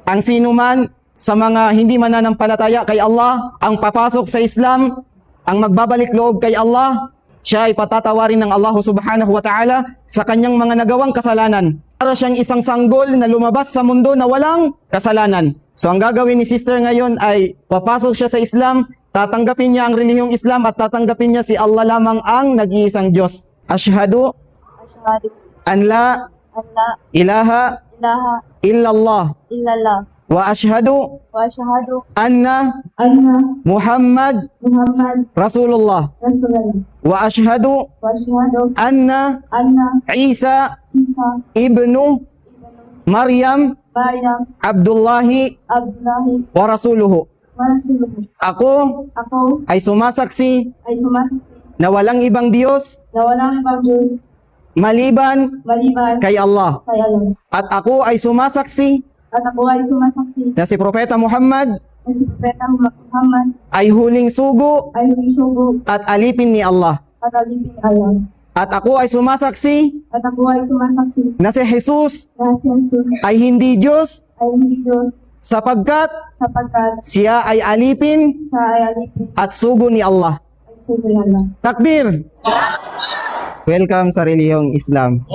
Ang sinuman sa mga hindi mananampalataya kay Allah, ang papasok sa Islam, ang magbabalik loob kay Allah, siya ay patatawarin ng Allah subhanahu wa ta'ala sa kanyang mga nagawang kasalanan. Para siyang isang sanggol na lumabas sa mundo na walang kasalanan. So ang gagawin ni sister ngayon ay papasok siya sa Islam, tatanggapin niya ang relihiyong Islam at tatanggapin niya si Allah lamang ang nag-iisang Diyos. Ashhadu an la ilaha illallah wa ashhadu anna Muhammad Rasulullah wa ashhadu anna Isa ibnu Maryam Abdullahi wa Rasuluhu. Ako ay sumasaksi na walang ibang Diyos maliban kay Allah. At ako ay sumasaksi na si Propeta Muhammad ay huling sugo at alipin ni Allah. At ako ay sumasaksi na si Jesus ay hindi Diyos sapagkat siya ay alipin at sugo ni Allah. Takbir! Welcome sa relihiyong Islam.